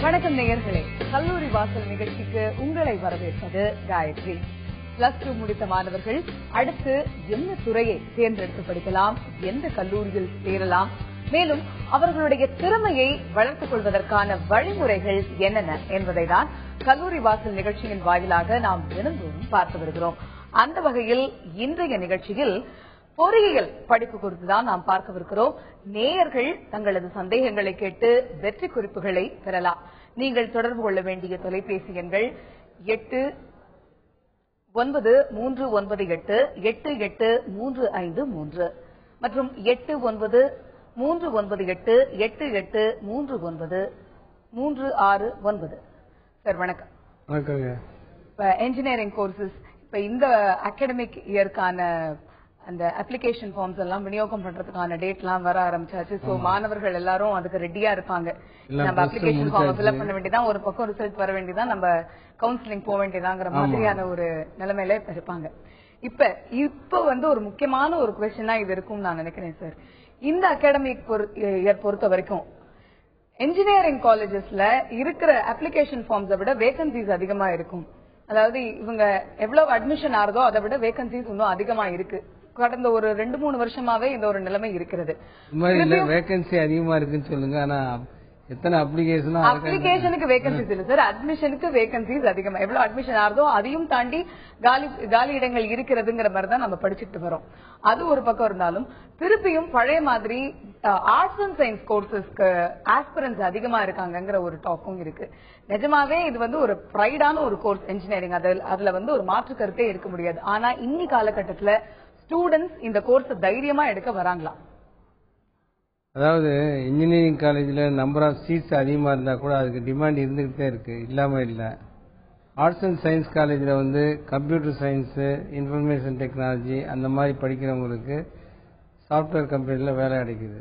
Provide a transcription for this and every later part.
வணக்கம் நேயர்களே, கல்லூரி வாசல் நிகழ்ச்சிக்கு உங்களை வரவேற்பது காயத்ரி. +2 முடித்த மாணவர்கள் அடுத்து என்ன துறையை தேர்ந்தெடுத்து படிக்கலாம், எந்த கல்லூரியில் சேரலாம், மேலும் அவர்களுடைய திறமையை வளர்த்துக் கொள்வதற்கான வழிமுறைகள் என்னென்ன என்பதை தான் கல்லூரி வாசல் நிகழ்ச்சியின் வாயிலாக நாம் தினந்தோறும் பார்த்து வருகிறோம். அந்த வகையில் இன்றைய நிகழ்ச்சியில் பொறியியல் படிப்பு குறித்துதான் நாம் பார்க்கவிருக்கிறோம். நேயர்கள் தங்களது சந்தேகங்களை கேட்டு வெற்றி குறிப்புகளை பெறலாம். நீங்கள் தொடர்பு கொள்ள வேண்டிய தொலைபேசி எண்கள் 8939888353 மற்றும் 89398839 சார். வணக்கம். வணக்கங்க. இப்ப இன்ஜினியரிங் கோர்சஸ் இப்ப இந்த அகாடமிக் இயர்க்கான அந்த அப்ளிகேஷன் ஃபார்ம்ஸ் எல்லாம் விநியோகம் பண்றதுக்கான டேட் எல்லாம் வர ஆரம்பிச்சாச்சு. சோ மாணவர்கள் எல்லாரும் அதுக்கு ரெடியா இருப்பாங்க. நம்ம அப்ளிகேஷன் ஃபார்ம் ஃபில் பண்ண வேண்டியதான், ஒரு பக்கம் ரிசல்ட் வர வேண்டியதான், நம்ம கவுன்சிலிங் போக வேண்டியதாங்கிற மாதிரியான ஒரு நிலைமையில இருப்பாங்க. இப்ப வந்து ஒரு முக்கியமான ஒரு கொஸ்டினா இது இருக்கும் நான் நினைக்கிறேன் சார். இந்த அகாடமிக் இயர் பொறுத்த வரைக்கும் இன்ஜினியரிங் காலேஜஸ்ல இருக்கிற அப்ளிகேஷன் ஃபார்ம்ஸை விட வேகன்சிஸ் அதிகமா இருக்கும். அதாவது இவங்க எவ்வளவு அட்மிஷன் ஆகுதோ அதை விட வேகன்சிஸ் இன்னும் அதிகமா இருக்கு. கடந்த ஒரு 2-3 வருஷமாவே இந்த ஒரு நிலைமை இருக்கிறது. வேகன்சி அதிகமா இருக்குன்னு சொல்லுங்க, ஆனா எத்தனை அப்ளிகேஷனுக்கு வேகன்சிஸ் இல்ல சார், அட்மிஷனுக்கு வேகன்சிஸ் அதிகமா. எவ்வளவு அட்மிஷன் ஆகுதோ அதையும் தாண்டி காலி இடங்கள் இருக்கிறதுங்கிற மாதிரி தான் நம்ம படிச்சுட்டு வரோம். அது ஒரு பக்கம் இருந்தாலும் திருப்பியும் பழைய மாதிரி ஆர்ட்ஸ் அண்ட் சயின்ஸ் கோர்சஸ்க்கு ஆஸ்பிரன்ஸ் அதிகமா இருக்காங்கிற ஒரு டாக்கும் இருக்கு. நிஜமாவே இது வந்து ஒரு ப்ரைடான ஒரு கோர்ஸ் இன்ஜினியரிங், அதுல வந்து ஒரு மாற்று கருத்தே இருக்க முடியாது. ஆனா இன்னி காலகட்டத்துல ஸ்டூடெண்ட்ஸ் இந்த கோர்ஸ் தைரியமா எடுக்க வராங்களா? அதாவது இன்ஜினியரிங் காலேஜில் நம்பர் ஆஃப் சீட்ஸ் அதிகமாக இருந்தால் கூட அதுக்கு டிமாண்ட் இருந்துகிட்டே இருக்கு, இல்லாமல் இல்லை. ஆர்ட்ஸ் அண்ட் சயின்ஸ் காலேஜில் வந்து கம்ப்யூட்டர் சயின்ஸு, இன்ஃபர்மேஷன் டெக்னாலஜி அந்த மாதிரி படிக்கிறவங்களுக்கு சாஃப்ட்வேர் கம்பெனியில் வேலை கிடைக்குது.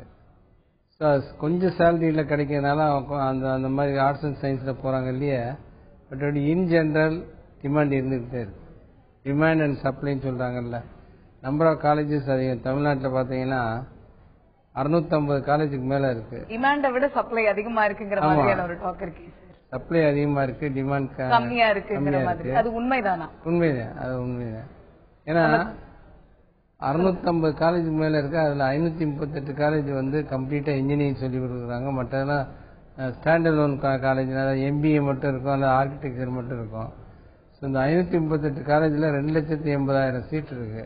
ஸோ கொஞ்சம் சேலரியில் கிடைக்கிறதுனால அந்த மாதிரி ஆர்ட்ஸ் அண்ட் சயின்ஸில் போகிறாங்க இல்லையா. பட் இன் ஜென்ரல் டிமாண்ட் இருந்துகிட்டே இருக்கு. டிமாண்ட் அண்ட் சப்ளைன்னு சொல்கிறாங்கல்ல. நம்பர் ஆஃப் காலேஜஸ் அதிகம். தமிழ்நாட்டில் பார்த்தீங்கன்னா 650 காலேஜுக்கு மேல இருக்கு. டிமாண்டை விட சப்ளை அதிகமா இருக்குங்கிற மாதிரியான ஒரு டாக் இருக்கு. சப்ளை அதிகமா இருக்கு, டிமாண்ட் கம்மியா இருக்குங்கிற மாதிரி. அது உண்மைதானா? உண்மைதான், அது உண்மைதான். ஏன்னா 650 காலேஜுக்கு மேல இருக்கு. அதுல 538 காலேஜ் வந்து கம்ப்ளீட்டா இன்ஜினியரிங் சொல்லி கொடுக்குறாங்க. மற்றதெல்லாம் ஸ்டாண்டர்ட் லோன் காலேஜ், அதாவது எம்பிஏ மட்டும் இருக்கும், அல்ல ஆர்கிடெக்சர் மட்டும் இருக்கும். இந்த 538 காலேஜ்ல 2,80,000 சீட் இருக்கு.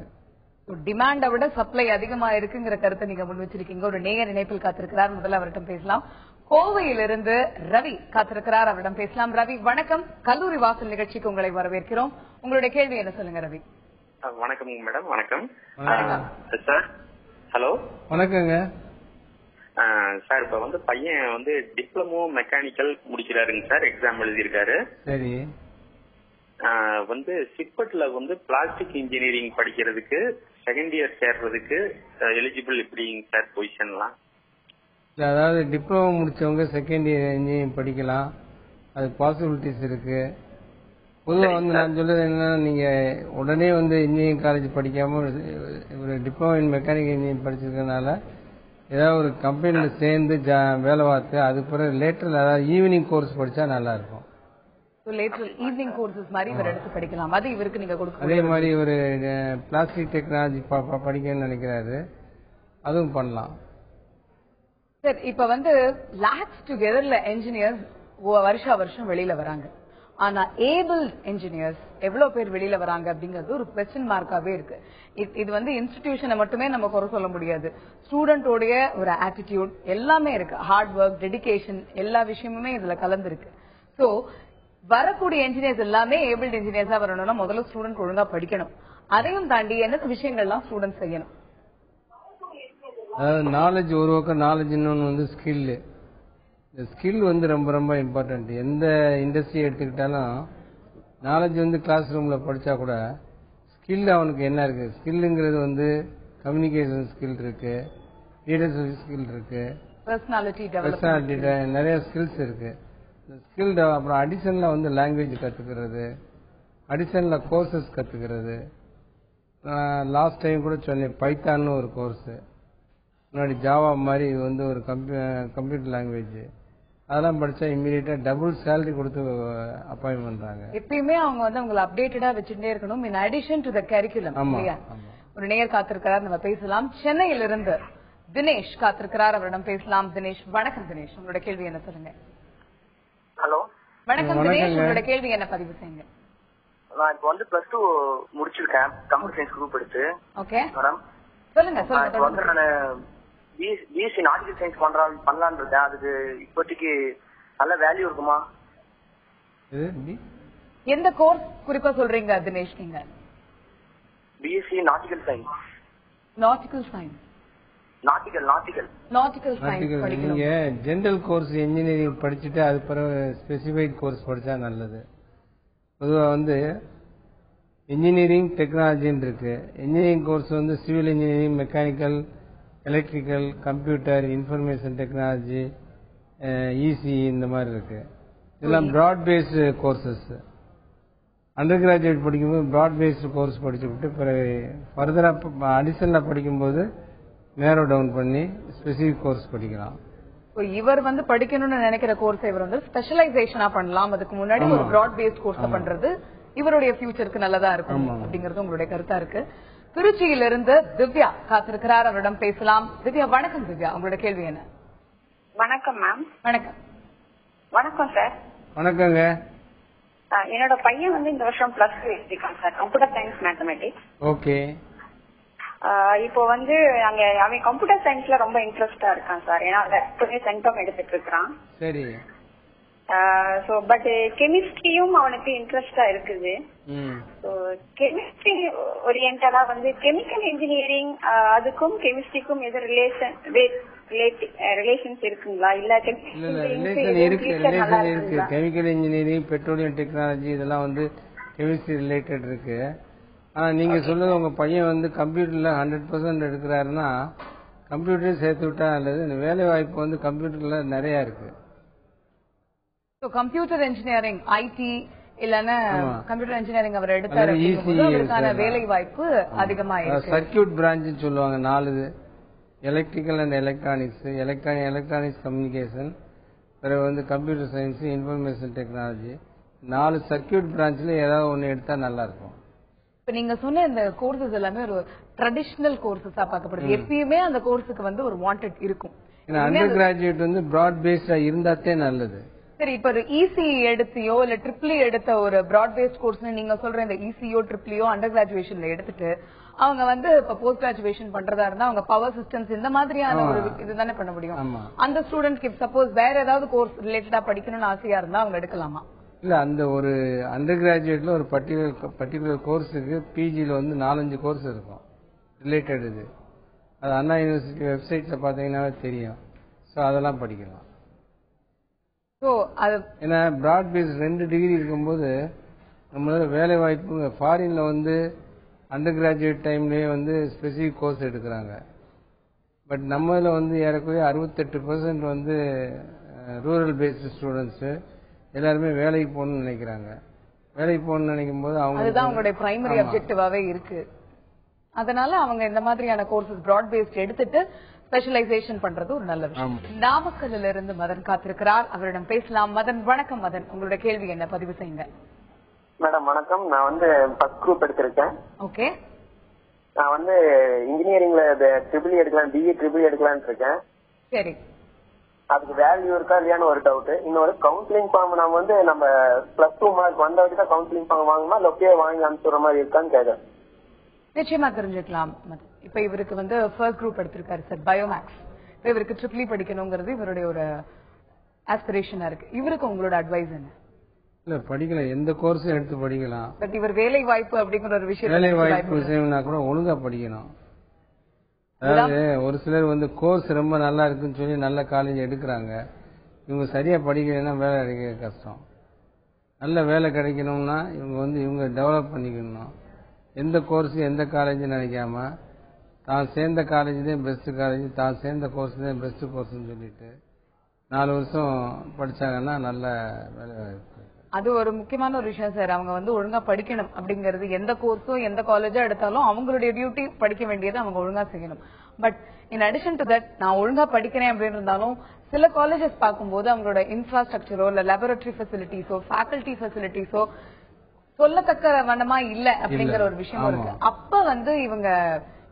டிமாண்டை விட சப்ளை அதிகமா இருக்குங்கிற கருத்தை நீங்க முன் வச்சிருக்கீங்க. ஒரு நேயர் இணைப்பில் காத்திருக்கிறார், முதல்ல அவரிடம் பேசலாம். கோவையிலிருந்து ரவி காத்திருக்கிறார், அவரிடம் பேசலாம். ரவி வணக்கம், கல்லூரி வாசல் நிகழ்ச்சிக்கு உங்களை வரவேற்கிறோம். உங்களுடைய கேள்வி என்ன சொல்லுங்க ரவி. வணக்கம் மேடம். வணக்கம் சார். ஹலோ. வணக்கங்க சார். இப்ப வந்து பையன் வந்து டிப்ளமோ மெக்கானிக்கல் முடிக்கிறாருங்க சார், எக்ஸாம் எழுதியிருக்காரு. சரி. வந்து சிப்பட்ல வந்து பிளாஸ்டிக் இன்ஜினியரிங் படிக்கிறதுக்கு செகண்ட் இயர் சேர்றதுக்கு எலிஜிபிள் எப்படிங்க சார் பொசிஷன்லாம்? அதாவது டிப்ளமோ முடிச்சவங்க செகண்ட் இயர் இன்ஜினியரிங் படிக்கலாம், அது பாசிபிலிட்டிஸ் இருக்கு. பொதுவாக வந்து நான் சொல்றது என்னன்னா, நீங்க உடனே வந்து இன்ஜினியரிங் காலேஜ் படிக்காம ஒரு டிப்ளமோ இன் மெக்கானிக்கல் இன்ஜினியரிங் படிச்சிருக்கனால ஏதாவது ஒரு கம்பெனியில சேர்ந்து வேலை பார்த்து அதுக்கு பிறகு லேட்டர் அதாவது ஈவினிங் கோர்ஸ் படிச்சா நல்லா இருக்கும். ஈவினிங் கோர்சஸ் மாதிரி இவர் எடுத்து படிக்கலாம். அது இவருக்கு நீங்க கொடுக்க. அதே மாதிரி ஒரு பிளாஸ்டிக் டெக்னாலஜி படிக்கணும்னு நினைக்கிறாரு, அதுவும் பண்ணலாம். சார் இப்ப வந்து லேக்ஸ் டுகெதர்ல என்ஜினியர்ஸ் வருஷம் வெளியில வராங்க. ஆனா ஏபிள் என்ஜினியர்ஸ் எவ்வளவு பேர் வெளியில வராங்க அப்படிங்கிறது ஒரு கொஸ்டின் மார்க்காவே இருக்கு. இது வந்து இன்ஸ்டிடியூஷனை மட்டுமே நம்ம குறை சொல்ல முடியாது. ஸ்டூடெண்டோடைய ஒரு ஆட்டிடியூட் எல்லாமே இருக்கு. ஹார்ட் ஒர்க், டெடிகேஷன், எல்லா விஷயமுமே இதுல கலந்துருக்கு. சோ வரக்கூடிய என்ஜினியர்ஸ் எல்லாமே ஏபிள்ட் என்ஜினியர்ஸா வரணும்னா முதல்ல ஸ்டூடெண்ட் ஒழுங்கா படிக்கணும். அதையும் தாண்டி என்ன விஷயங்கள்லாம் ஸ்டூடெண்ட் செய்யணும்? அதாவது நாலேஜ் ஒரு பக்கம், நாலேஜ் இன்னொன்று வந்து ஸ்கில். இந்த ஸ்கில் வந்து ரொம்ப ரொம்ப இம்பார்ட்டன்ட். எந்த இண்டஸ்ட்ரி எடுத்துக்கிட்டாலும் நாலேஜ் வந்து கிளாஸ் ரூம்ல படிச்சா கூட ஸ்கில் அவனுக்கு என்ன இருக்கு? ஸ்கில்லுங்கிறது வந்து கம்யூனிகேஷன் ஸ்கில் இருக்கு, லீடர்ஷிப் ஸ்கில் இருக்கு, பர்சனாலிட்டி நிறைய ஸ்கில்ஸ் இருக்கு. ஸ்கில் அப்புறம் அடிஷனலா வந்து லாங்குவேஜ் கத்துக்கிறது, அடிஷனலா கோர்சஸ் கத்துக்கிறது. லாஸ்ட் டைம் கூட சொன்னேன், பைத்தான்னு ஒரு கோர்ஸ், முன்னாடி ஜாவா மாதிரி இது வந்து ஒரு கம்ப்யூட்டர் லாங்குவேஜ். அதெல்லாம் படிச்சா இம்மீடியட்டா டபுள் சேலரி கொடுத்து அப்பாயின்ட் பண்றாங்க. எப்பயுமே அவங்க வந்து அவங்களை அப்டேட்டடா வச்சுட்டே இருக்கணும். In addition to the curriculum. ஒரு நேயர் காத்திருக்கிறார், நம்ம பேசலாம். சென்னையிலிருந்து தினேஷ் காத்திருக்கிறார், அவரிடம் பேசலாம். தினேஷ், வணக்கம் தினேஷ், உங்களோட கேள்வி என்ன சொல்லுங்க. ஹலோ, வணக்கம் தினேஷ், உங்களோட கேள்வி என்ன பதிவு செய்யுங்க. நான் இப்போ வந்து +2 முடிச்சிருக்கேன், கம்ப்யூட்டர் சயின்ஸ் குரூப் எடுத்து. ஓகே மேடம் சொல்லுங்க. இப்போ வந்து நான் பிஎஸ்சி நாட்டிக்கல் சயின்ஸ் பண்ணலான்னு இருக்கேன். அதுக்கு இப்போதைக்கு நல்ல வேல்யூ இருக்குமா? எந்த கோர்ஸ் குறிப்பா சொல்றீங்க தினேஷ் நீங்க? BSc nautical science. Nautical science. Nautical science படிக்கணும். நீங்க ஜெனரல் கோர்ஸ் இன்ஜினியரிங் படிச்சுட்டு அது பிறகு ஸ்பெசிஃபைட் கோர்ஸ் படிச்சா நல்லது. பொதுவா வந்து இன்ஜினியரிங் டெக்னாலஜின்னு இருக்கு. இன்ஜினியரிங் கோர்ஸ் வந்து civil engineering, mechanical, electrical, computer, information technology, EC இந்த மாதிரி இருக்கு. இதெல்லாம் broad based courses. Undergraduate படிக்கும்போது பிராட் பேஸ்டு கோர்ஸ் படிச்சுட்டு பிறகு ஃபர்தரா அடிஷனலா படிக்கும்போது நேரோ டவுன் பண்ணி ஸ்பெசிபிக் கோர்ஸ் படிக்கலாம். இவர் வந்து படிக்கணும்னு நினைக்கிற கோர்ஸ் இவர் வந்து ஸ்பெஷலைசேஷனா பண்ணலாம். அதுக்கு முன்னாடி ஒரு பிராட் பேஸ்ட் கோர்ஸ் பண்றது இவருடைய ஃபியூச்சருக்கு நல்லதா இருக்கும் அப்படிங்கறது உங்களுடைய கருத்தா இருக்கு. திருச்சியிலிருந்து திவ்யா காத்திருக்கிறார், அவரிடம் பேசலாம். திவ்யா, வணக்கம். திவ்யா, உங்களோட கேள்வி என்ன? வணக்கம் மேம். வணக்கம். வணக்கம் சார். வணக்கங்க. என்னோட பையன் வந்து இந்த வருஷம் +2 எடுத்திருக்கான் sir, computer science mathematics. Okay. இப்போ வந்து அவன் கம்ப்யூட்டர் சயின்ஸ்ல ரொம்ப இன்ட்ரெஸ்டா இருக்கான் சார். ஏன்னா சென்டம் எடுத்துட்டு இருக்கான். சரி. சோ பட் கெமிஸ்ட்ரியும் அவனுக்கு இன்ட்ரெஸ்டா இருக்குது. கெமிஸ்ட்ரி ஓரியன்டா வந்து கெமிக்கல் இன்ஜினியரிங் அதுக்கும் கெமிஸ்ட்ரிக்கும் எது ரிலேஷன்ஸ் இருக்குங்களா? இல்ல இருக்கு. கெமிக்கல் இன்ஜினியரிங், பெட்ரோலியம் டெக்னாலஜி இதெல்லாம் வந்து கெமிஸ்ட்ரி ரிலேட்டட் இருக்கு. ஆனா நீங்க சொல்லுங்க, உங்க பையன் வந்து கம்ப்யூட்டர்ல 100% எடுக்கிறாருன்னா கம்ப்யூட்டரையும் சேர்த்து விட்டா நல்லது. வேலை வாய்ப்பு வந்து கம்ப்யூட்டர்ல நிறைய இருக்கு. கம்ப்யூட்டர் இன்ஜினியரிங், ஐடி இல்லன்னா கம்ப்யூட்டர் இன்ஜினியரிங் அவர் எடுத்தாரு, அதற்கான வேலை வாய்ப்பு அதிகமா இருக்கு. சர்க்கியூட் பிரான்ச் சொல்லுவாங்க 4, electrical and electronics, electronics communication, பிறகு வந்து computer science, information technology. 4 circuit பிரான்ச்ல ஏதாவது ஒன்னு எடுத்தா நல்லா இருக்கும். இப்ப நீங்க சொன்ன இந்த கோர்சஸ் எல்லாமே ஒரு ட்ரெடிஷனல் கோர்சஸா பார்க்கப்படுது. எப்பயுமே அந்த கோர்ஸுக்கு வந்து ஒரு வாண்டட் இருக்கும். அண்டர் கிராஜுவேட் வந்து பிராட் பேஸ்டா இருந்தாத்தே நல்லது. சரி, இப்ப ஒரு இசி எடுத்தியோ இல்ல ட்ரிபிள் எடுத்த ஒரு பிராட் பேஸ்ட் கோர்ஸ் நீங்க சொல்ற இந்த இசியோ ட்ரிபிளியோ அண்டர் கிராஜுவேஷன்ல எடுத்துட்டு அவங்க வந்து இப்ப போஸ்ட் கிராஜுவேஷன் பண்றதா இருந்தா அவங்க பவர் சிஸ்டம்ஸ் இந்த மாதிரியான ஒரு இதுதானே பண்ண முடியும். அந்த ஸ்டூடெண்ட்க்கு சப்போஸ் வேற ஏதாவது கோர்ஸ் ரிலேட்டடா படிக்கணும்னு ஆசையா இருந்தா அவங்க எடுக்கலாமா? இல்ல, அந்த ஒரு அண்டர் கிராஜுவேட்ல ஒரு பர்டிகுலர் கோர்ஸுக்கு பிஜில வந்து 4-5 கோர்ஸ் இருக்கும் ரிலேட்டட். இது அது அண்ணா யூனிவர்சிட்டி வெப்சைட்ல பாத்தீங்கன்னாவே தெரியும். சோ அதெல்லாம் படிக்கலாம். ஏன்னா பிராட் பேஸ் 2 டிகிரி இருக்கும்போது நம்மளால வேலை வாய்ப்பு ஃபாரின்ல வந்து அண்டர் கிராஜுவேட் டைம்லயே வந்து ஸ்பெசிபிக் கோர்ஸ் எடுக்கிறாங்க. பட் நம்ம இதுல வந்து ஏறக்குறைய 68% வந்து ரூரல் பேஸ்டு ஸ்டூடெண்ட்ஸ் எல்லாருமே வேலைக்கு போகணும்னு நினைக்கிறாங்க. வேலைக்கு போகணும்னு நினைக்கும் போது அவங்க அதுதான் அவங்களுடைய பிரைமரி அப்ஜெக்டிவாவே இருக்கு. அதனால அவங்க இந்த மாதிரியான கோர்சஸ் பிராட் பேஸ்ட் எடுத்துட்டு ஸ்பெஷலைசேஷன் பண்றது ஒரு நல்ல விஷயம். நாமக்கல்ல இருந்து மதன் காத்திருக்கிறார், அவரிடம் பேசலாம். மதன், வணக்கம். மதன், உங்களோட கேள்வி என்ன? பதிவு செய்யுங்க. மேடம் வணக்கம். நான் வந்து ஃபர்ஸ்ட் குரூப் எடுத்திருக்கேன். ஓகே. நான் வந்து இன்ஜினியரிங்ல ட்ரிபிள் எடுக்கலாம், பிஏ ட்ரிபிள் எடுக்கலாம்னு இருக்கேன். சரி. அதுக்கு வேல்யூ இருக்கா இல்லையான்னு ஒரு டவுட். இன்னொரு கவுன்சிலிங் ஃபார்ம் நம்ம வந்து நம்ம +2 மார்க் வந்தவங்க தான் கவுன்சிலிங் ஃபார்ம் வாங்குமா இல்ல ஒப்பே வாங்கி அனுப்பிச்சுற மாதிரி இருக்கான்னு கேட்கறேன். நிச்சயமா தெரிஞ்சுக்கலாம். இப்ப இவருக்கு வந்து ஃபர்ஸ்ட் குரூப் எடுத்திருக்காரு சார், பயோமேக்ஸ். இவருக்கு ட்ரிபிள் படிக்கணுங்கிறது இவருடைய ஒரு ஆஸ்பிரேஷனா இருக்கு. இவருக்கு உங்களோட அட்வைஸ் என்ன? இல்ல, படிக்கலாம், எந்த கோர்ஸும் எடுத்து படிக்கலாம். பட் இவர் வேலை வாய்ப்பு அப்படிங்கிற ஒரு விஷயம், வேலை வாய்ப்பு விஷயம்னா கூட ஒழுங்கா படிக்கணும். அதாவது ஒரு சிலர் வந்து கோர்ஸ் ரொம்ப நல்லா இருக்குன்னு சொல்லி நல்ல காலேஜ் எடுக்கிறாங்க. இவங்க சரியா படிக்கலைன்னா வேலை கிடைக்க கஷ்டம். நல்ல வேலை கிடைக்கணும்னா இவங்க டெவலப் பண்ணிக்கணும். எந்த கோர்ஸ் எந்த காலேஜ் நினைக்காம தான் சேர்ந்த காலேஜ் தான் பெஸ்ட் காலேஜ், தான் சேர்ந்த கோர்ஸ் தான் பெஸ்ட் கோர்ஸ்ன்னு சொல்லிட்டு 4 வருஷம் படிச்சாங்கன்னா நல்ல வேலை வாய்ப்பு. அது ஒரு முக்கியமான ஒரு விஷயம் சார். அவங்க வந்து ஒழுங்கா படிக்கணும் அப்படிங்கிறது. எந்த கோர்ஸோ எந்த காலேஜோ எடுத்தாலும் அவங்களுடைய டியூட்டி படிக்க வேண்டியது அவங்க ஒழுங்கா செய்யணும். But in addition to that நான் ஒழுங்கா படிக்கிறேன் அப்படின்னு இருந்தாலும் சில காலேஜஸ் பார்க்கும்போது அவங்களோட இன்ஃப்ராஸ்ட்ரக்சரோ இல்ல லேபரட்டரி ஃபெசிலிட்டிஸோ ஃபேக்கல்டி ஃபெசிலிட்டிஸோ சொல்லத்தக்க வண்ணமா இல்ல அப்படிங்கிற ஒரு விஷயம் இருக்கு. அப்ப வந்து இவங்க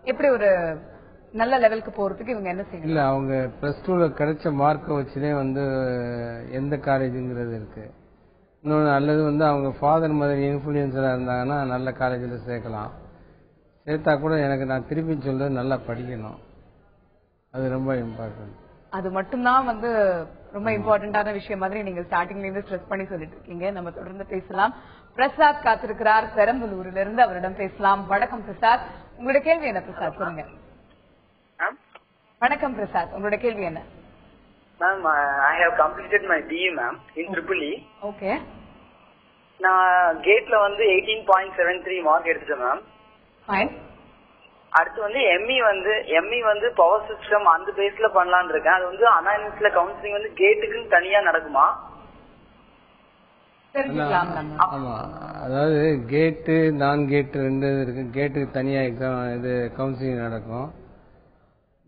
எப்படி ஒரு நல்ல லெவலுக்கு போறதுக்கு இவங்க என்ன செய்யணும்? இல்ல அவங்க பிளஸ் டூல கிடைச்ச மார்க்கை வச்சுதான் வந்து எந்த காலேஜுங்கிறது இருக்கு. இன்னொன்று அல்லது வந்து அவங்க ஃபாதர் மதர் இன்ஃபுளுன்சரா இருந்தாங்கன்னா நல்ல காலேஜில் சேர்க்கலாம். சேர்த்தா கூட எனக்கு நான் திருப்பி சொல்றது நல்லா படிக்கணும், அது ரொம்ப இம்பார்ட்டன்ட். அது மட்டும்தான் வந்து ரொம்ப இம்பார்ட்டன்டான விஷயம் மாதிரி நீங்க ஸ்டார்டிங்ல இருந்து ஸ்ட்ரெஸ் பண்ணி சொல்லிட்டு இருக்கீங்க. நம்ம தொடர்ந்து பேசலாம். பிரசாத் காத்திருக்கிறார் பெரம்பலூரிலிருந்து இருந்து, அவரிடம் பேசலாம். வணக்கம் பிரசாத், உங்களுடைய கேள்வி என்ன பிரசாத்? சொல்லுங்க. வணக்கம் பிரசாத், உங்களோட கேள்வி என்ன? Ma'am, I have completed my BE, ma'am, in EEE. Okay. நான் கேட்ல வந்து 18.73 மார்க் எடுத்துட்டேன் மேம். Fine. அடுத்து வந்து எம்இ வந்து பவர் சிஸ்டம் அந்த பேஸ்ல பண்ணலாம்னு இருக்கேன். அது வந்து அண்ணா யூனிவர்சிட்டியில கவுன்சிலிங் வந்து கேட்டுக்கு தனியா நடக்குமா? ஆமா, அதாவது கேட்டு நான் கேட்டு ரெண்டு இருக்கு. கேட்டுக்கு தனியா எக்ஸாம் இது கவுன்சிலிங் நடக்கும்.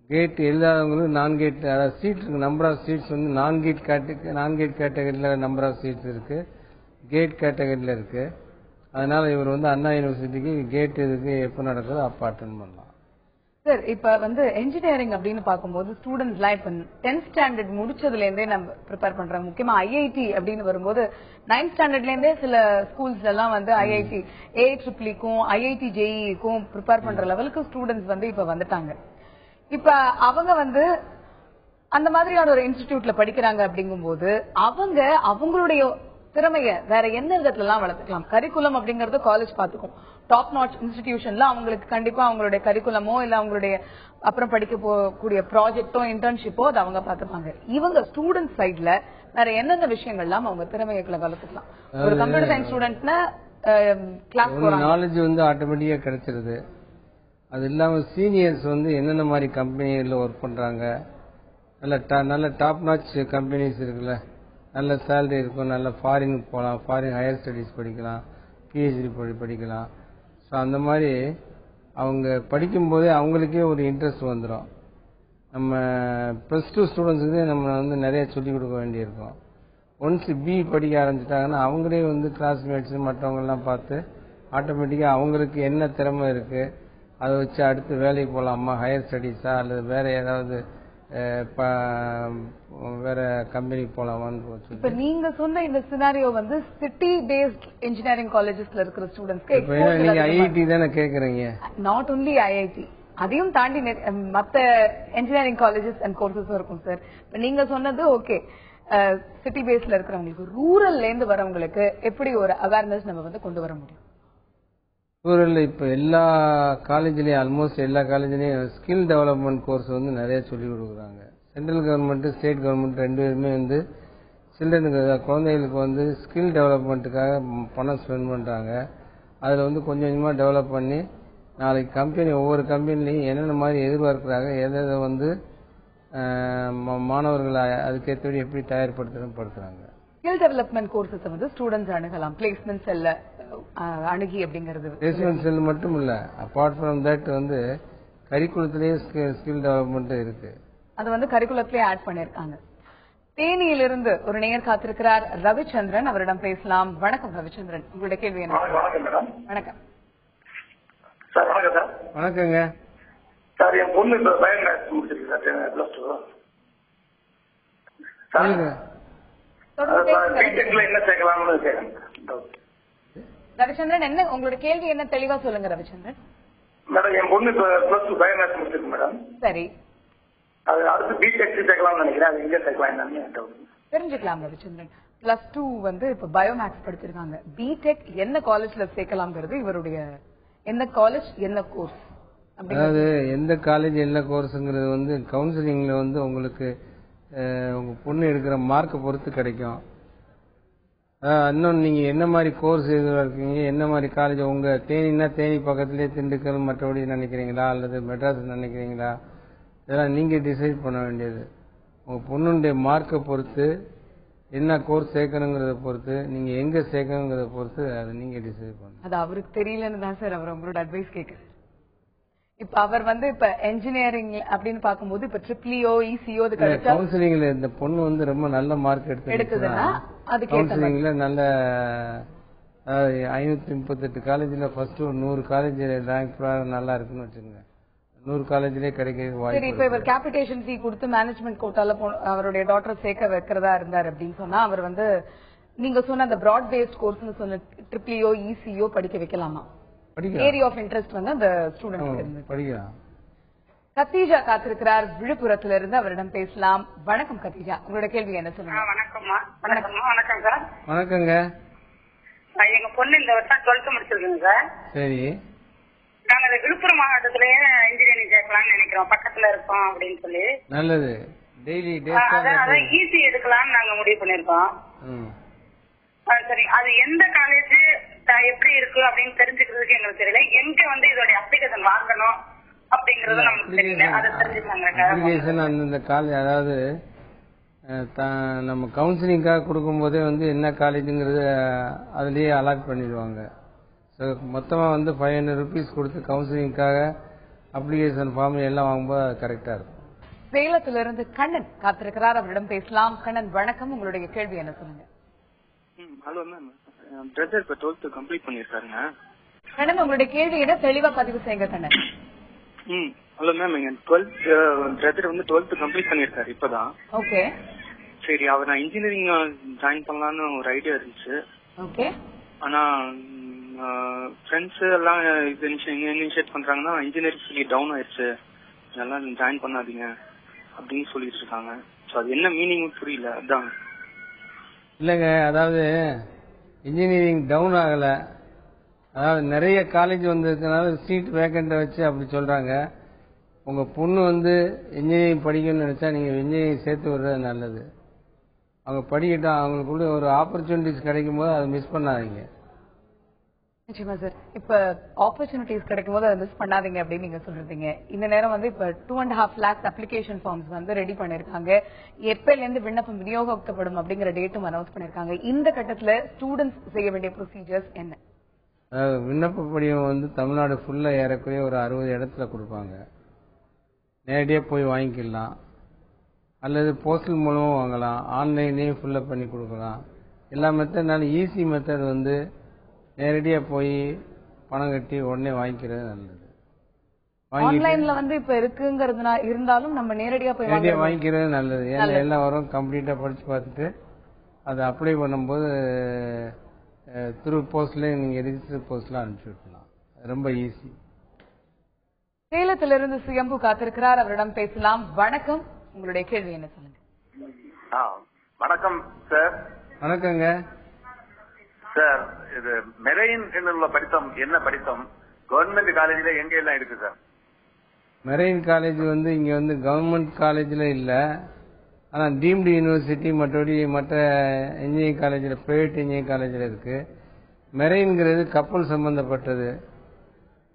கேட் இல்லாதவங்களுக்கு நான் கேட், அதாவது சீட் இருக்கு, நம்பர் ஆஃப் சீட்ஸ் வந்து நான் கேட் கேட்டகரியில நம்பர் ஆஃப் சீட்ஸ் இருக்கு, கேட் கேட்டகரியில இருக்கு. அதனால இவர் வந்து அண்ணா யூனிவர்சிட்டிக்கு கேட் இதுக்கு எப்ப நடக்குதோ அப்ப அட்டென்ட் பண்ணலாம். சார், இப்ப வந்து இன்ஜினியரிங் அப்படின்னு பார்க்கும்போது ஸ்டூடெண்ட்ஸ் எல்லாம் இப்ப 10th ஸ்டாண்டர்ட் முடிச்சதுல இருந்தே நம்ம ப்ரிப்பேர் பண்றாங்க. முக்கியமா ஐஐடி அப்படின்னு வரும்போது 9th ஸ்டாண்டர்ட்ல இருந்தே சில ஸ்கூல்ஸ் எல்லாம் வந்து ஐஐடி AEEEக்கும் ஐஐடி JEEக்கும் ப்ரிப்பேர் பண்ற லெவலுக்கு ஸ்டூடெண்ட்ஸ் வந்து இப்ப வந்துட்டாங்க. இப்ப அவங்க வந்து அந்த மாதிரியான ஒரு இன்ஸ்டிடியூட்ல படிக்கிறாங்க அப்படிங்கும்போது அவங்க அவங்களுடைய திறமைய வேற எந்த விதத்துல எல்லாம் வளர்த்துக்கலாம்? கரிக்குலம் அப்படிங்கறது காலேஜ் பாத்துக்கும். டாப் நாட்ச் இன்ஸ்டிடியூஷன்ல அவங்களுக்கு கண்டிப்பா அவங்களுடைய கரிக்குலமோ இல்ல அவங்களுடைய அப்புறம் படிக்க போகக்கூடிய ப்ராஜெக்டோ இன்டர்ன்ஷிப்போ அது அவங்க பாத்துப்பாங்க. இவங்க ஸ்டூடெண்ட் சைட்ல வேற எந்தெந்த விஷயங்கள்லாம் அவங்க திறமைகளை வளர்த்துக்கலாம்? ஒரு கம்ப்யூட்டர் சயின்ஸ் ஸ்டூடெண்ட்னா கிளாஸ் போறாங்க, நாலேஜ் வந்து ஆட்டோமேட்டிக்கா கிடைச்சிருது. அது இல்லாம சீனியர்ஸ் வந்து என்னென்ன மாதிரி கம்பெனில ஒர்க் பண்றாங்க, நல்ல டாப் நாட்ச் கம்பெனிஸ் இருக்குல்ல, நல்ல சேலரி இருக்கும், நல்ல ஃபாரின் போகலாம், ஃபாரின் ஹையர் ஸ்டடீஸ் படிக்கலாம், PhD படிக்கலாம். ஸோ அந்த மாதிரி அவங்க படிக்கும்போதே அவங்களுக்கே ஒரு இன்ட்ரெஸ்ட் வந்துடும். நம்ம ப்ளஸ் டூ ஸ்டூடெண்ட்ஸுக்கு நம்ம வந்து நிறைய சொல்லிக் கொடுக்க வேண்டியிருக்கும். ஒன்ஸ் BE படிக்க ஆரம்பிச்சிட்டாங்கன்னா அவங்களே வந்து கிளாஸ்மேட்ஸ் மற்றவங்கெல்லாம் பார்த்து ஆட்டோமேட்டிக்காக அவங்களுக்கு என்ன திறமை இருக்கு அதை வச்சு அடுத்து வேலைக்கு போகலாமா, ஹையர் ஸ்டடீஸா அல்லது வேற ஏதாவது வேற கம்பெனிக்கு போலாமான்னு. இப்ப நீங்க சொன்ன இந்த சினாரியோ வந்து சிட்டி பேஸ்ட் இன்ஜினியரிங் காலேஜஸ்ல இருக்கிற ஸ்டூடெண்ட்ஸ்க்கு நீங்க ஐஐடி தானே கேக்குறீங்க? நாட் ஒன்லி ஐஐடி, அதையும் தாண்டி மத்த இன்ஜினியரிங் காலேஜஸ் அண்ட் கோர்சஸும் இருக்கும் சார். நீங்க சொன்னது ஓகே, சிட்டி பேஸ்ல இருக்கிறவங்களுக்கு, ரூரல்ல இருந்து வரவங்களுக்கு எப்படி ஒரு அவேர்னஸ் நம்ம வந்து கொண்டு வர முடியும்? ரூரல்ல இப்ப எல்லா காலேஜ்லயும் ஆல்மோஸ்ட் எல்லா காலேஜ்லயும் ஸ்கில் டெவலப்மெண்ட் கோர்ஸ் வந்து நிறைய சொல்லிக் கொடுக்குறாங்க. சென்ட்ரல் கவர்மெண்ட் ஸ்டேட் கவர்மெண்ட் ரெண்டு பேருமே வந்து சில்ட்ரனுக்கு குழந்தைகளுக்கு வந்து ஸ்கில் டெவலப்மெண்ட்டுக்காக பணம் ஸ்பெண்ட் பண்றாங்க. அதுல வந்து கொஞ்சம் கொஞ்சமா டெவலப் பண்ணி நாளைக்கு கம்பெனி ஒவ்வொரு கம்பெனிலையும் என்னென்ன மாதிரி எதிர்பார்க்கிறாங்க, எதை வந்து மாணவர்களை அதுக்கேற்றபடி எப்படி தயார்படுத்துறாங்க. ஸ்கில் டெவலப்மெண்ட் கோர்சஸ் வந்து ஸ்டூடெண்ட்ஸ் அணுகலாம், பிளேஸ்மெண்ட் செல்ல அணுகி அப்படிங்கிறது. பிளேஸ்மெண்ட் செல் மட்டும் இல்ல, அபார்ட் ஃப்ரம் தட் வந்து கரிக்குலத்திலேயே ஸ்கில் டெவலப்மெண்ட் இருக்கு. அது வந்து கரிக்குலத்திலேயே ஆட் பண்ணிருக்காங்க. தேனியிலிருந்து ஒரு நேயர் காத்திருக்கிறார் ரவிச்சந்திரன், அவரிடம் பேசலாம். வணக்கம் ரவிச்சந்திரன், உங்களுடைய கேள்வி என்ன? வணக்கம் சார். வணக்கம் சார். வணக்கங்க சார். என் பொண்ணு இப்ப பயோமேக்ஸ் முடிச்சிருக்கு சார், பிளஸ் டூ. என்ன சேர்க்கலாம்னு கேட்கறேன் ரவிச்சந்திரன். என்ன உங்களோட கேள்வி என்ன, தெளிவா சொல்லுங்க ரவிச்சந்திரன். மேடம், என் பொண்ணு இப்ப பிளஸ் டூ பயோமேக்ஸ் முடிச்சிருக்கு மேடம். சரி, அது அடுத்து பிடெக் சேர்க்கலாம்னு நினைக்கிறேன். அது எங்க சேர்க்கலாம் என்னன்னு தெரிஞ்சுக்கலாம் ரவிச்சந்திரன். பிளஸ் டூ வந்து இப்ப பயோமேக்ஸ் படிச்சிருக்காங்க. பிடெக் என்ன காலேஜ்ல சேர்க்கலாம்ங்கிறது இவருடைய என்ன காலேஜ் என்ன கோர்ஸ், அதாவது எந்த காலேஜ் என்ன கோர்ஸ்ங்கிறது வந்து கவுன்சிலிங்ல வந்து உங்களுக்கு உங்க பொண்ணு எடுக்கிற மார்க்கை பொறுத்து கிடைக்கும். இன்னொன்று நீங்க என்ன மாதிரி கோர்ஸ் எதிர்பார்க்கீங்க, என்ன மாதிரி காலேஜ், உங்க தேனின்னா தேனி பக்கத்திலே திண்டுக்கல் மற்றபடி நினைக்கிறீங்களா அல்லது மெட்ராஸ் நினைக்கிறீங்களா, இதெல்லாம் நீங்க டிசைட் பண்ண வேண்டியது. உங்க பொண்ணுடைய மார்க்கை பொறுத்து என்ன கோர்ஸ் சேர்க்கணுங்கிறத பொறுத்து, நீங்க எங்க சேர்க்கணுங்கிறத பொறுத்து அதை நீங்க டிசைட் பண்ணணும். அது அவருக்கு தெரியலன்னு தான் சார் அவர் உங்களோட அட்வைஸ் கேட்குறேன். இப்ப அவர் வந்து இப்ப என்ஜினியரிங் அப்படின்னு பாக்கும்போது இப்ப ட்ரிபிள்இஓ இசிஓ கிடைச்சா கவுன்சிலிங்ல இந்த பொண்ணு வந்து ரொம்ப நல்ல மார்க் எடுக்குதுன்னா அதுக்கு கவுன்சிலிங்ல நல்ல 538 காலேஜ்ல ஃபர்ஸ்ட் ஒரு 100 காலேஜ் ரேங்க் நல்லா இருக்குன்னு வச்சுக்கோங்க. 100 காலேஜ்லயே கிடைக்க வாய்ப்பு. சரி, இப்ப இவர் கேபிடேஷன் ஃபீ கொடுத்து மேனேஜ்மெண்ட் கோட்டால அவருடைய டாக்டர் சேர்க்க வைக்கிறதா இருந்தார் அப்படின்னு சொன்னா அவர் வந்து நீங்க சொன்ன அந்த பிராட் பேஸ்ட் கோர்ஸ்னு சொன்ன ட்ரிபிள்இஓ இசிஓ படிக்க வைக்கலாமா? ஏரியா ஆஃப் இன்ட்ரெஸ்ட் வந்து அந்த ஸ்டூடெண்ட் படிக்கலாம். கத்தீஜா காத்திருக்கிறார் விழுப்புரத்துல இருந்து, அவரிடம் பேசலாம். வணக்கம் கத்தீஜா, உங்களோட கேள்வி என்ன சொல்லுங்க? வணக்கம்மா. வணக்கம் சார். வணக்கங்க. எங்க பொண்ணு இந்த வருஷம் 12th முடிச்சிருக்குங்க சார். சரி. நாங்க விழுப்புரம் மாவட்டத்திலேயே இன்ஜினியரிங் சேர்க்கலாம்னு நினைக்கிறோம், பக்கத்துல இருக்கோம் அப்படின்னு சொல்லி. நல்லது. டெய்லி அதான் ஈஸி எடுக்கலாம்னு நாங்க முடிவு பண்ணிருக்கோம். சரி, அது எந்த காலேஜ் எப்படி இருக்கு அப்படின்னு தெரிஞ்சுக்கிறதுக்கு எங்களுக்கு தெரியல. எங்க வந்து இதோட அப்ளிகேஷன் வாங்கணும் அப்படிங்கறது நமக்கு தெரியல. அதை தெரிஞ்சுக்காங்க. அப்ளிகேஷன் அந்தந்த காலேஜ், அதாவது நம்ம கவுன்சிலிங்காக கொடுக்கும் போதே வந்து என்ன காலேஜுங்கிறது அதுலயே அலாட் பண்ணிடுவாங்க. ஸோ மொத்தமா வந்து 500 rupees கொடுத்து கவுன்சிலிங்காக அப்ளிகேஷன் ஃபார்ம் எல்லாம் வாங்கும்போது அது கரெக்டா இருக்கும். சேலத்திலிருந்து கண்ணன் காத்திருக்கிறார், அவரிடம் பேசலாம். கண்ணன் வணக்கம், உங்களுடைய கேள்வி என்ன சொல்லுங்க? ஹலோ மேம், பிரதர் இப்ப 12th கம்ப்ளீட் பண்ணிருக்காருங்க. கண்ணன், உங்களுடைய கேள்வியிட தெளிவா பதிவு செய்யுங்க கண்ணன். ஹலோ மேம், எங்க பிரதர் வந்து 12th கம்ப்ளீட் பண்ணிருக்காரு இப்பதான். ஓகே. சரி, அவர் நான் இன்ஜினியரிங் ஜாயின் பண்ணலாம்னு ஒரு ஐடியா இருந்துச்சு. ஓகே. ஆனா ஃப்ரெண்ட்ஸ் எல்லாம் இது இனிஷியேட் பண்றாங்கன்னா இன்ஜினியரிங் சொல்லி டவுன் ஆயிடுச்சு, அதெல்லாம் ஜாயின் பண்ணாதீங்க அப்படின்னு சொல்லிட்டு இருக்காங்க. ஸோ அது என்ன மீனிங் புரியல. அதான் இல்லைங்க, அதாவது இன்ஜினியரிங் டவுன் ஆகல, அதாவது நிறைய காலேஜ் வந்ததுனால சீட் வேக்கண்ட வச்சு அப்படி சொல்றாங்க. உங்க பொண்ணு வந்து இன்ஜினியரிங் படிக்கணும்னு நினைச்சா நீங்க இன்ஜினியரிங் சேர்த்து விடுறது நல்லது. அவங்க படிக்கட்டும், அவங்களுக்குள்ள ஒரு ஆப்பர்ச்சுனிட்டிஸ் கிடைக்கும் போது அதை மிஸ் பண்ணாதீங்க. நிச்சயமா சார், இப்ப ஆப்பர்ச்சுனிட்டிஸ் கிடைக்கும் போது அதை மிஸ் பண்ணாதீங்க அப்படின்னு நீங்க சொல்றீங்க. இந்த நேரம் வந்து இப்ப 2.5 lakhs அப்ளிகேஷன் ஃபார்ம்ஸ் வந்து ரெடி பண்ணிருக்காங்க. எப்பல இருந்து விண்ணப்பம் விநியோகிக்கப்படும் அப்படிங்கிற டேட்டும் அனௌன்ஸ் பண்ணிருக்காங்க. இந்த கட்டத்துல ஸ்டூடெண்ட்ஸ் செய்ய வேண்டிய ப்ரொசீஜர்ஸ் என்ன? விண்ணப்ப படிவம் வந்து தமிழ்நாடு ஃபுல்லா ஏறக்குறைய ஒரு 60 இடத்துல கொடுப்பாங்க. நேரடியாக போய் வாங்கிக்கலாம், அல்லது போஸ்டல் மூலமும் வாங்கலாம், ஆன்லைன்லேயும் ஃபுல்லப் பண்ணி கொடுக்கலாம். எல்லா மெத்தட்னாலும் ஈஸி மெத்தட் வந்து நேரடியாக போய் பணம் கட்டி உடனே வாங்கிக்கிறது நல்லது. ஆன்லைன்ல வந்து இப்ப இருக்குங்கிறதுனா இருந்தாலும் நம்ம நேரடியாக போய் வாங்கிக்கிறது நல்லது. ஏன்னா எல்லாம் வரும், கம்ப்ளீட்டா படிச்சு பார்த்துட்டு அதை அப்ளை பண்ணும்போது த்ரூ போஸ்ட்ல நீங்க ரிஜிஸ்டர் போஸ்ட்ல அனுப்பிச்சு விடலாம். ரொம்ப ஈஸி. சேலத்திலிருந்து சுயம்பு காத்திருக்கிறார், அவரிடம் பேசலாம். வணக்கம், உங்களுடைய கேள்வி என்ன சொல்லுங்க? வணக்கம் சார். வணக்கங்க சார். இது மெரெயின் உள்ள படித்தம் என்ன படித்தம் கவர்மெண்ட் காலேஜ்ல எங்க எல்லாம் இருக்கு சார்? மெரெயின் காலேஜ் வந்து இங்க வந்து கவர்மெண்ட் காலேஜ்ல இல்ல, ஆனா டீம்டு யூனிவர்சிட்டி மற்றபடி மற்ற இன்ஜினியரிங் காலேஜ்ல, பிரைவேட் இன்ஜினியரிங் காலேஜ்ல இருக்கு. மெரெயின்ங்கிறது கப்பல் சம்பந்தப்பட்டது.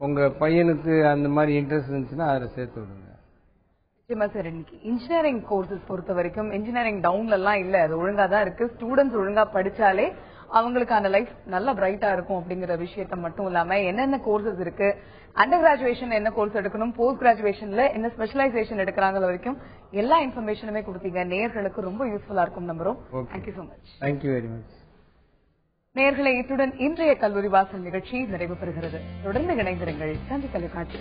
உங்க பையனுக்கு அந்த மாதிரி இன்ட்ரெஸ்ட் இருந்துச்சுன்னா அதில் சேர்த்து விடுங்க. நிச்சயமா சார், இன்னைக்கு இன்ஜினியரிங் கோர்சஸ் பொறுத்த வரைக்கும் இன்ஜினியரிங் டவுன்ல எல்லாம் இல்ல, அது ஒழுங்கா தான் இருக்கு. ஸ்டூடெண்ட்ஸ் ஒழுங்கா படிச்சாலே அவங்களுக்கான லைஃப் நல்லா பிரைட்டா இருக்கும் அப்படிங்கிற விஷயத்த மட்டும் இல்லாம என்னென்ன கோர்சஸ் இருக்கு, அண்டர் கிராஜுவேஷன் என்ன கோர்ஸ் எடுக்கணும், போஸ்ட் கிராஜுவேஷன்ல என்ன ஸ்பெஷலைசேஷன் எடுக்கிறாங்க வரைக்கும் எல்லா இன்ஃபர்மேஷனுமே கொடுத்தீங்க. நேயர்களுக்கு ரொம்ப யூஸ்ஃபுல்லா இருக்கும் நம்புறோம். Thank you so much. Thank you very much. நேயர்களை, இத்துடன் இன்றைய கல்லூரி வாசல் நிகழ்ச்சி நிறைவு பெறுகிறது. தொடர்ந்து இணைந்திருங்கள் தஞ்சை தொலைக்காட்சி.